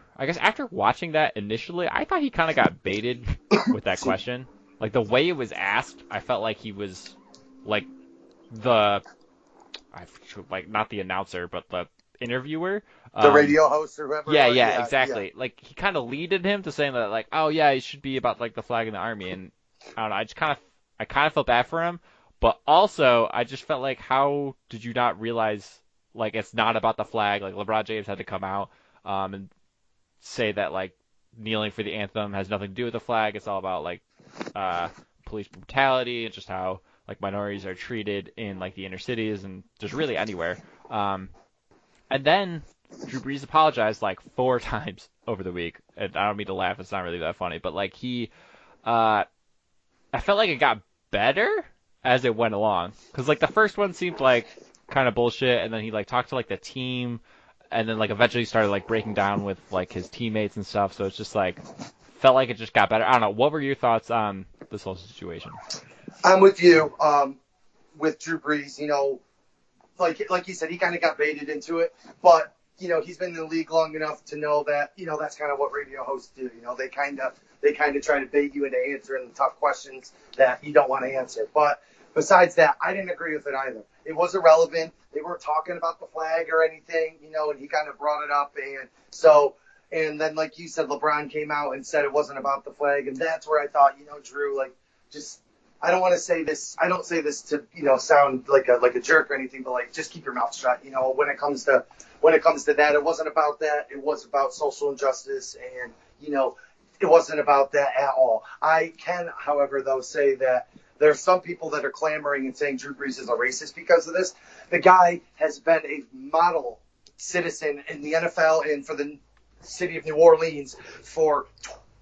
watching that initially, I thought he kind of got baited with that question. Like the way it was asked, I felt like he was like not the announcer, but the interviewer. The radio host or whoever. Yeah, exactly. Yeah. Like he kind of leaded him to saying that like, oh yeah, it should be about like the flag and the army, and I don't know. I kind of felt bad for him, but also I just felt like, how did you not realize like it's not about the flag? Like LeBron James had to come out and say that like kneeling for the anthem has nothing to do with the flag. It's all about like police brutality and just how like minorities are treated in like the inner cities and just really anywhere. And then Drew Brees apologized like 4 times over the week. And I don't mean to laugh; it's not really that funny. But like I felt like it got better as it went along. Because like the first one seemed like kind of bullshit, and then he like talked to like the team, and then like eventually started like breaking down with like his teammates and stuff. So it's just like felt like it just got better. I don't know. What were your thoughts on this whole situation? I'm with you. With Drew Brees, like you said, he kind of got baited into it, but he's been in the league long enough to know that that's kind of what radio hosts do. They kind of try to bait you into answering the tough questions that you don't want to answer. But besides that, I didn't agree with it either. It was irrelevant. They weren't talking about the flag or anything, and he kind of brought it up, and then like you said, LeBron came out and said it wasn't about the flag, and that's where I thought, Drew, like just. I don't want to say this. I don't say this to sound like a jerk or anything, but like just keep your mouth shut. When it comes to that, it wasn't about that. It was about social injustice, and it wasn't about that at all. I can, however, though, say that there are some people that are clamoring and saying Drew Brees is a racist because of this. The guy has been a model citizen in the NFL and for the city of New Orleans for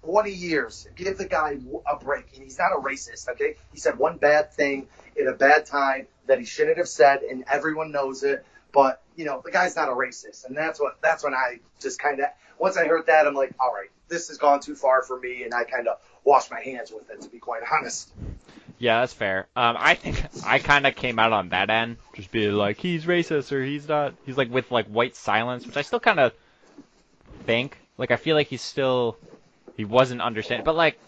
20 years. Give the guy a break. And he's not a racist, okay? He said one bad thing at a bad time that he shouldn't have said, and everyone knows it. But, the guy's not a racist. And that's when I just kind of, once I heard that, I'm like, all right, this has gone too far for me, and I kind of washed my hands with it, to be quite honest. Yeah, that's fair. I think I kind of came out on that end, just being like, he's racist or he's not. He's like with like white silence, which I still kind of think. Like, I feel like he wasn't understanding. But like,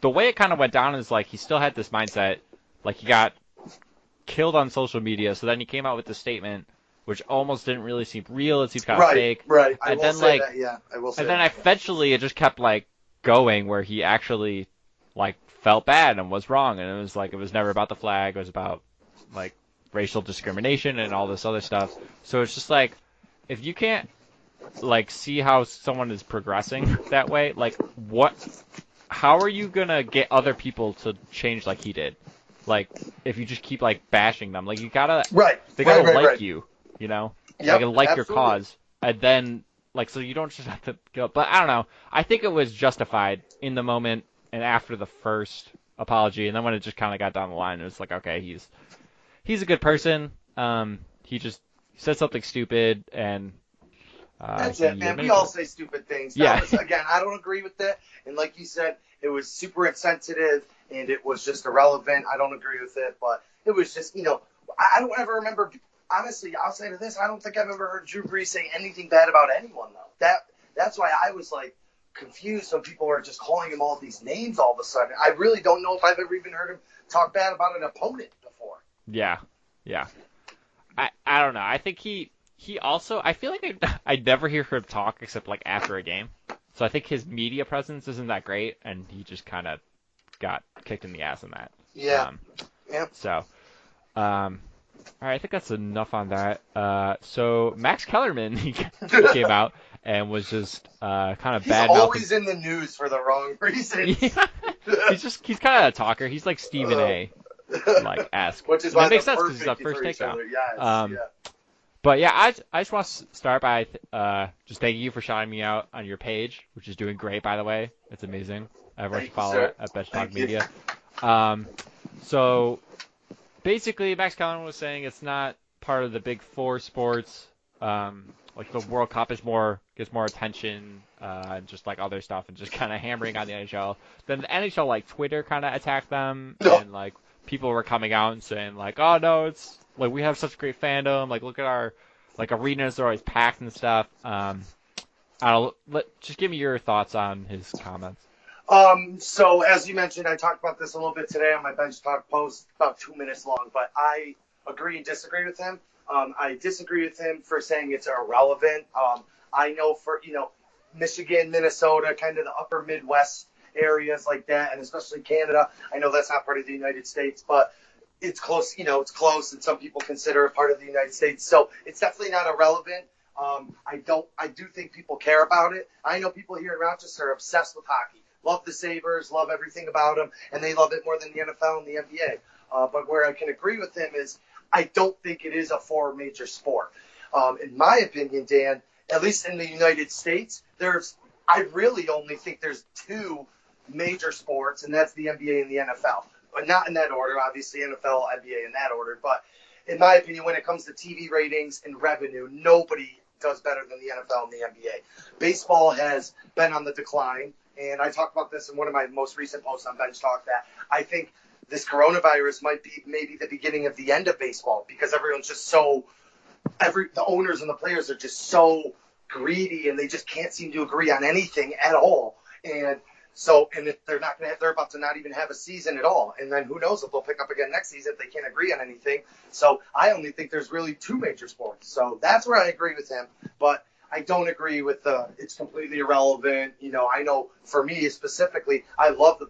the way it kind of went down is like he still had this mindset, like he got killed on social media, so then he came out with the statement, which almost didn't really seem real. It seemed kind of fake. Right. I will say that. Yeah, I will say. And then eventually it just kept like going, where he actually like felt bad and was wrong, and it was like it was never about the flag. It was about like racial discrimination and all this other stuff. So it's just like, if you can't like see how someone is progressing that way, like how are you gonna get other people to change like he did? like if you just keep like bashing them. Like you gotta Right, they right, gotta right, like right. you, you know, like Yep, and like your absolutely. cause, and then like so you don't just have to go. But I don't know. I think it was justified in the moment and after the first apology, and then when it just kind of got down the line, it was like, okay, he's a good person. He just said something stupid, and That's it, he man. We admitted to all it. say stupid things. That Yeah, was, again, I don't agree with it. And like you said, it was super insensitive and it was just irrelevant. I don't agree with it, but it was just, I don't ever remember, honestly, outside of this, I don't think I've ever heard Drew Brees say anything bad about anyone, though. That's why I was like confused when people were just calling him all these names all of a sudden. I really don't know if I've ever even heard him talk bad about an opponent before. yeah, yeah. I don't know. I think he also I feel like I never hear him talk except like after a game. So I think his media presence isn't that great, and he just kind of got kicked in the ass in that. Yeah. Um, Yeah. so all right, I think that's enough on that. So Max Kellerman he came out and was just kind of He's bad mouthing. always in the news for the wrong reasons. Yeah, he's kind of a talker. He's like Stephen A. like esque, Which is and why that makes they're sense because he's perfect on first for each takedown. other. Yes, Um, yeah. But yeah, I just want to start by just thanking you for shouting me out on your page, which is doing great, by the way. It's amazing. Everyone should Thank you, follow sir. it at Bench Talk Thank you. Media. Um, so basically, Max Kellerman was saying it's not part of the big four sports. Like the World Cup is gets more attention, and just like other stuff, and just kind of hammering on the NHL. Then the NHL like Twitter kind of attacked them, No. and like people were coming out and saying like, oh no, it's like we have such great fandom. Like look at our like arenas are always packed and stuff. Just give me your thoughts on his comments. So as you mentioned, I talked about this a little bit today on my bench talk post, about 2 minutes long, but I agree and disagree with him. I disagree with him for saying it's irrelevant. I know for, Michigan, Minnesota, kind of the upper Midwest areas like that, and especially Canada. I know that's not part of the United States, but it's close, it's close, and some people consider it part of the United States. So it's definitely not irrelevant. I do think people care about it. I know people here in Rochester are obsessed with hockey, love the Sabres, love everything about them, and they love it more than the NFL and the NBA. But where I can agree with him is I don't think it is a four major sport. In my opinion, Dan, at least in the United States, I really only think there's two major sports, and that's the NBA and the NFL. But not in that order, obviously, NFL, NBA in that order. But in my opinion, when it comes to TV ratings and revenue, nobody does better than the NFL and the NBA. Baseball has been on the decline, and I talked about this in one of my most recent posts on Bench Talk that I think this coronavirus might be maybe the beginning of the end of baseball because everyone's just the owners and the players are just so greedy and they just can't seem to agree on anything at all. And if they're about to not even have a season at all. And then who knows if they'll pick up again next season if they can't agree on anything. So I only think there's really two major sports. So that's where I agree with him. But I don't agree with it's completely irrelevant. I know for me specifically, I love the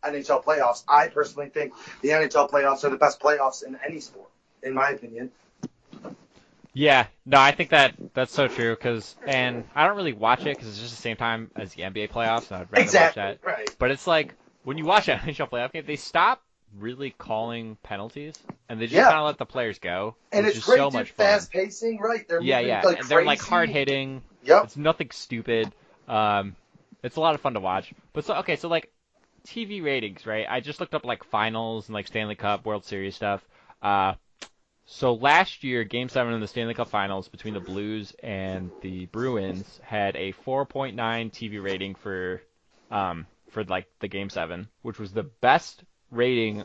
NHL playoffs. I personally think the NHL playoffs are the best playoffs in any sport, in my opinion. Yeah, no, I think that's so true and I don't really watch it because it's just the same time as the NBA playoffs, and I'd rather watch Exactly, that. right. But it's like when you watch an NHL playoff game, they stop really calling penalties, and they just Yeah. kind of let the players go, And which it's is great, so dude. much fun. Fast pacing, right? They're Yeah, moving yeah, like and they're like crazy. hard hitting. Yep. It's nothing stupid. It's a lot of fun to watch. But so like TV ratings, right? I just looked up like finals and like Stanley Cup, World Series stuff. So last year, Game 7 in the Stanley Cup Finals between the Blues and the Bruins had a 4.9 TV rating for like the Game 7, which was the best rating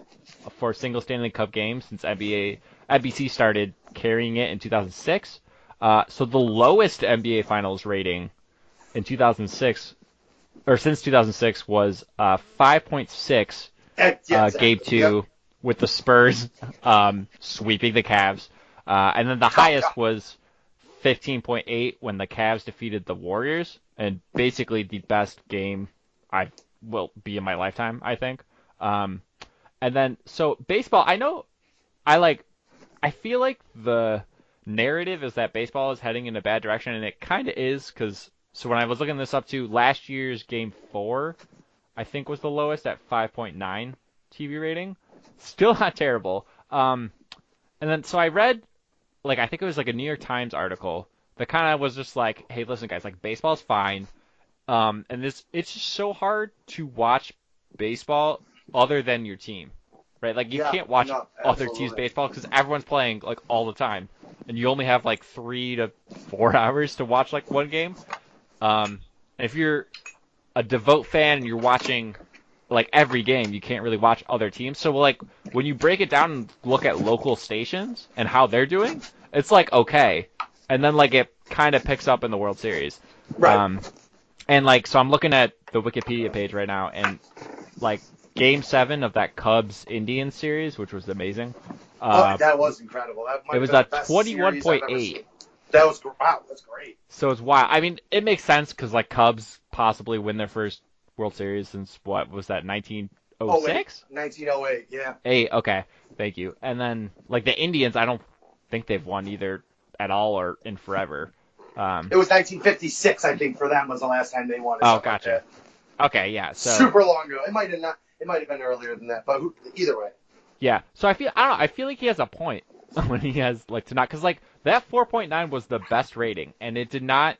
for a single Stanley Cup game since NBC started carrying it in 2006. So the lowest NBA Finals rating in 2006 or since 2006 was 5.6 Game 2 Yep. with the Spurs sweeping the Cavs. And then the highest was 15.8 when the Cavs defeated the Warriors, and basically the best game I will be in my lifetime, I think. And then so baseball, I feel like the narrative is that baseball is heading in a bad direction, and it kind of is because so when I was looking this up to last year's Game 4, I think was the lowest at 5.9 TV rating. Still not terrible. And then so I read, like, I think it was like a New York Times article that kind of was just like, hey, listen, guys, like baseball's fine. And it's just so hard to watch baseball other than your team, right? Like you Yeah, can't watch no, other teams' absolutely. baseball because everyone's playing like all the time, and you only have like 3 to 4 hours to watch like one game. And if you're a devout fan and you're watching like every game, you can't really watch other teams. So like when you break it down and look at local stations and how they're doing, it's like okay, and then like it kind of picks up in the World Series. Right. Um, and like so I'm looking at the Wikipedia page right now, and like Game 7 of that Cubs Indians series, which was amazing. Oh, Uh, that was incredible. That might it have was been the a best series I've ever 21.8. seen. That was wow. That's great. So it's wild. I mean, it makes sense because like Cubs possibly win their first World Series since what was that Oh wait, 1906? 1908. Yeah. Eight. Okay, thank you. And then like the Indians, I don't think they've won either at all or in forever. It was 1956, I think, for them was the last time they won. Or Oh, something like gotcha. that. Okay, yeah. So Super long ago. It might have not. It might have been earlier than that, but either way. yeah. So I don't know. I feel like he has a point when he has like to not because like that 4.9 was the best rating, and it did not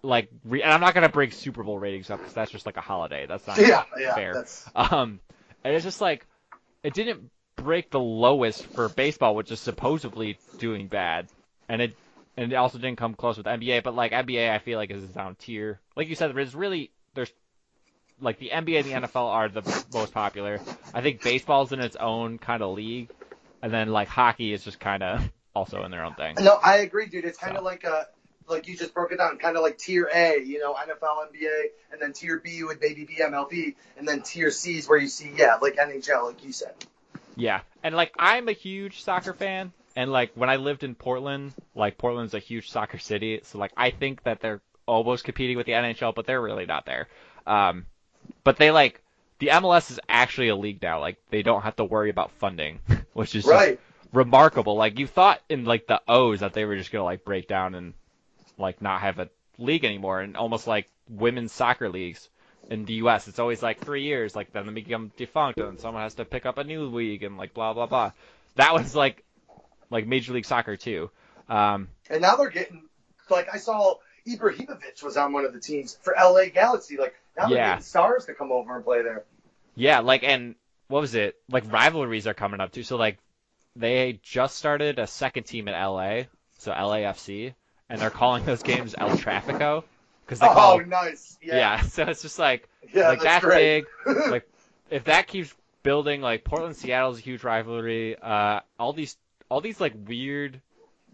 like. And I'm not gonna bring Super Bowl ratings up because that's just like a holiday. That's not even Yeah, yeah. fair. That's And it's just like it didn't break the lowest for baseball, which is supposedly doing bad, and it also didn't come close with NBA. But like NBA, I feel like is its own tier. Like you said, there's like the NBA and the NFL are the most popular. I think baseball's in its own kind of league, and then like hockey is just kind of also in their own thing. no. I agree, dude. It's kind So of like you just broke it down, kind of like tier A, NFL, NBA, and then tier B would maybe be MLB, and then tier C is where you see, like NHL, like you said. yeah, and like I'm a huge soccer fan, and like when I lived in Portland, like Portland's a huge soccer city, so like I think that they're almost competing with the NHL, but they're really not there. Um, but they like the MLS is actually a league now. Like they don't have to worry about funding, which is just Right. remarkable. Like you thought in like the O's that they were just gonna like break down and like not have a league anymore, and almost like women's soccer leagues in the U.S. It's always like 3 years, like then they become defunct, and then someone has to pick up a new league, and like blah blah blah. That was like Major League Soccer too. Um, And now they're getting, like, I saw Ibrahimovic was on one of the teams for LA Galaxy. Like, now they're yeah, getting stars to come over and play there. yeah, like and what was it? Like rivalries are coming up too. So like they just started a second team in LA, so LAFC, and they're calling those games El Trafico because they Oh, call nice. yeah. So it's just like Yeah, that's that's great. big. Like if that keeps building, like Portland Seattle's a huge rivalry. All these like weird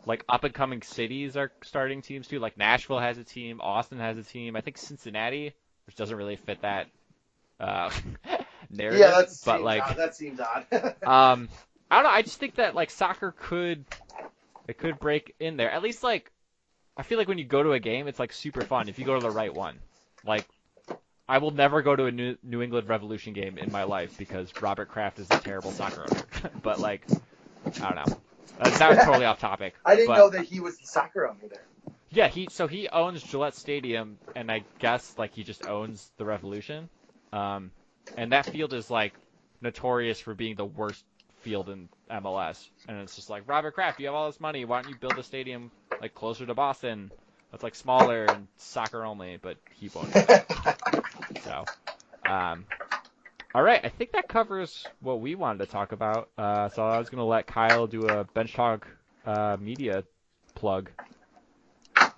like up and coming cities are starting teams too. Like Nashville has a team, Austin has a team. I think Cincinnati, which doesn't really fit that uh, Yeah, narrative, but like that seems odd. I don't know. I just think that like soccer could break in there. At least like I feel like when you go to a game, it's like super fun if you go to the right one. Like I will never go to a New England Revolution game in my life because Robert Kraft is a terrible soccer owner. But like I don't know. That was totally off topic. I didn't But know that he was the soccer owner there. yeah, he owns Gillette Stadium, and I guess like he just owns the Revolution. Um, and that field is like notorious for being the worst field in MLS. And it's just like Robert Kraft, you have all this money, why don't you build a stadium like closer to Boston that's like smaller and soccer only? But he won't do that. So, um, all right, I think that covers what we wanted to talk about. So I was gonna let Kyle do a bench talk media plug.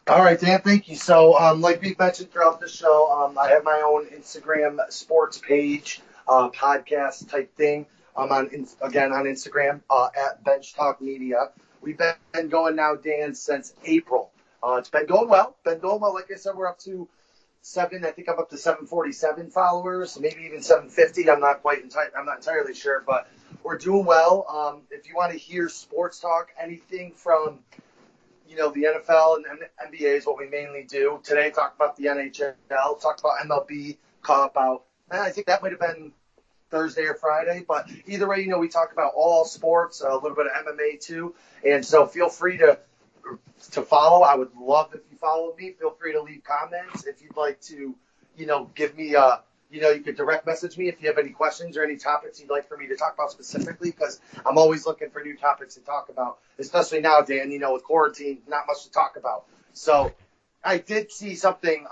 All right, Dan, thank you. So, like we've mentioned throughout the show, I have my own Instagram sports page, podcast type thing. I'm on Instagram at Bench Talk Media. We've been going now, Dan, since April. It's been going well. Like I said, we're up to seven. I think I'm up to 747 followers, maybe even 750. I'm not entirely sure, but we're doing well. If you want to hear sports talk, anything from the NFL and NBA is what we mainly do. Today, talked about the NHL, talked about MLB, caught about, I think that might have been Thursday or Friday. But either way, we talk about all sports, a little bit of MMA too. And so feel free to follow. I would love if you follow me. Feel free to leave comments if you'd like to, give me you could direct message me if you have any questions or any topics you'd like for me to talk about specifically, because I'm always looking for new topics to talk about, especially now, Dan, with quarantine, not much to talk about. So I did see something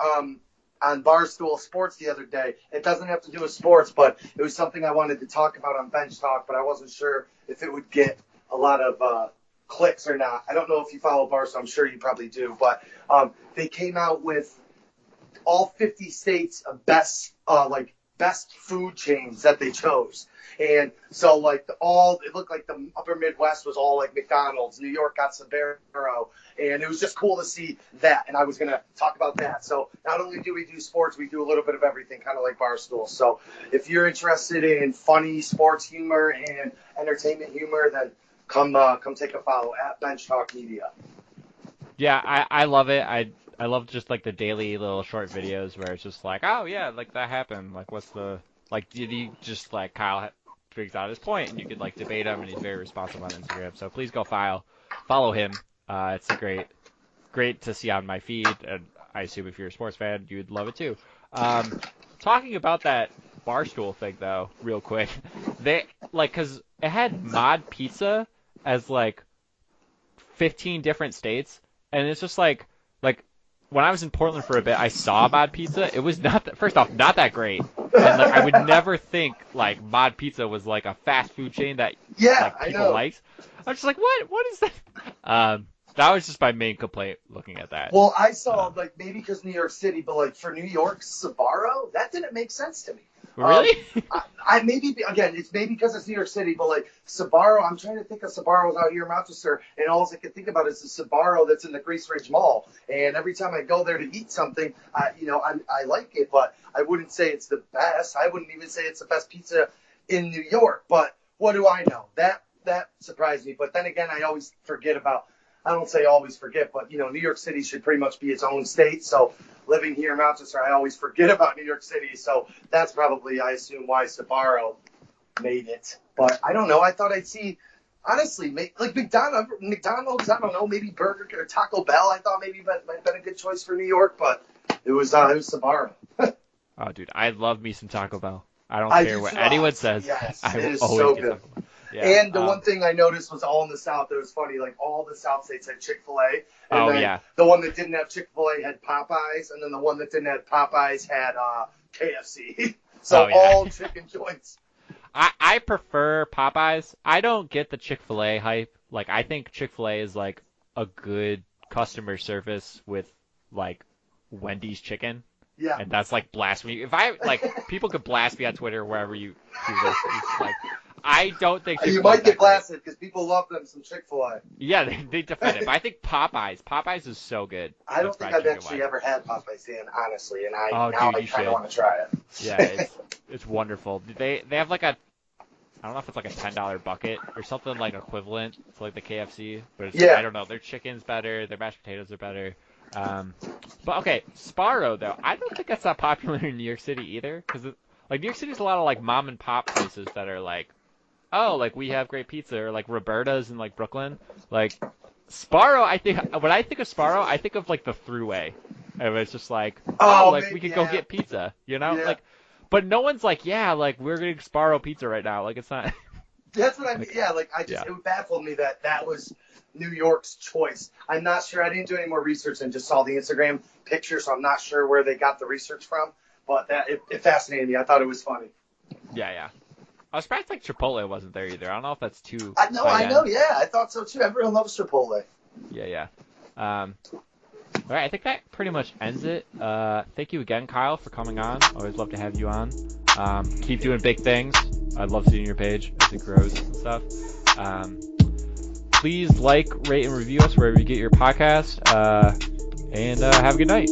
on Barstool Sports the other day. It doesn't have to do with sports, but it was something I wanted to talk about on Bench Talk, but I wasn't sure if it would get a lot of clicks or not. I don't know if you follow Barstool. I'm sure you probably do, but they came out with all 50 states of best food chains that they chose. And so it looked like the upper Midwest was all like McDonald's. New York got Sbarro, and it was just cool to see that. And I was going to talk about that. So not only do we do sports, we do a little bit of everything, kind of like Barstool. So if you're interested in funny sports humor and entertainment humor, then come take a follow at Bench Talk Media. Yeah, I love it. I love just like the daily little short videos where it's just like, oh yeah, like that happened. Like what's the did he just like Kyle figures out his point and you could like debate him, and he's very responsive on Instagram. So please go follow him. It's great to see on my feed, and I assume if you're a sports fan, you'd love it too. Talking about that Barstool thing though, real quick, they because it had Mod Pizza as like 15 different states, and it's just like when I was in Portland for a bit, I saw Mod Pizza. It was not first off not that great, and I would never think Mod Pizza was like a fast food chain that people liked. I was just like, what is that? That was just my main complaint looking at that. Well, I saw maybe because New York City, but for New York, Sbarro, that didn't make sense to me. Really? I maybe again, it's maybe because it's New York City, but Sbarro, I'm trying to think of Sbarro's out here in Rochester, and all I can think about is the Sbarro that's in the Grace Ridge Mall. And every time I go there to eat something, I like it, but I wouldn't say it's the best. I wouldn't even say it's the best pizza in New York. But what do I know? That surprised me. But then again, I always forget about. I don't say always forget, but New York City should pretty much be its own state. So living here in Rochester, I always forget about New York City. So that's probably, I assume, why Sbarro made it. But I don't know. I thought I'd see, honestly, McDonald's. I don't know, maybe Burger King or Taco Bell. I thought maybe that might have been a good choice for New York, but it was Sbarro. Oh, dude, I love me some Taco Bell. I don't care what anyone says. Yes, I it will is always so get good. Taco Bell. Yeah, and the one thing I noticed was all in the South. It was funny, all the South states had Chick-fil-A. And then the one that didn't have Chick-fil-A had Popeyes, and then the one that didn't have Popeyes had KFC. So all chicken joints. I prefer Popeyes. I don't get the Chick-fil-A hype. I think Chick-fil-A is a good customer service with Wendy's chicken. Yeah. And that's blasphemy. If I people could blast me on Twitter or wherever you do this. I don't think Chick-fil-A you might get blasted because people love them some Chick-fil-A. Yeah, they defend it. But I think Popeyes is so good. I don't think I've actually ever had Popeyes, Dan, honestly, and I kind of want to try it. Yeah, it's wonderful. They have I don't know if it's a $10 bucket or something equivalent to the KFC, but I don't know. Their chicken's better. Their mashed potatoes are better. But okay, Sbarro though, I don't think that's that popular in New York City either, because New York City's a lot of mom and pop places that are we have great pizza, or Roberta's in Brooklyn. Sbarro, I think when I think of Sbarro, I think of the Thruway, and it's just we could go get pizza, Yeah. But no one's we're getting Sbarro pizza right now. It's not. That's what I mean. Yeah, it baffled me that was New York's choice. I'm not sure. I didn't do any more research and just saw the Instagram picture, so I'm not sure where they got the research from. But it fascinated me. I thought it was funny. Yeah. I was surprised Chipotle wasn't there either. I don't know if that's too. I know. Yeah, I thought so too. Everyone loves Chipotle. Yeah. All right, I think that pretty much ends it. Thank you again, Kyle, for coming on. Always love to have you on. Keep doing big things. I'd love seeing your page as it grows and stuff. Please rate, and review us wherever you get your podcast. And have a good night.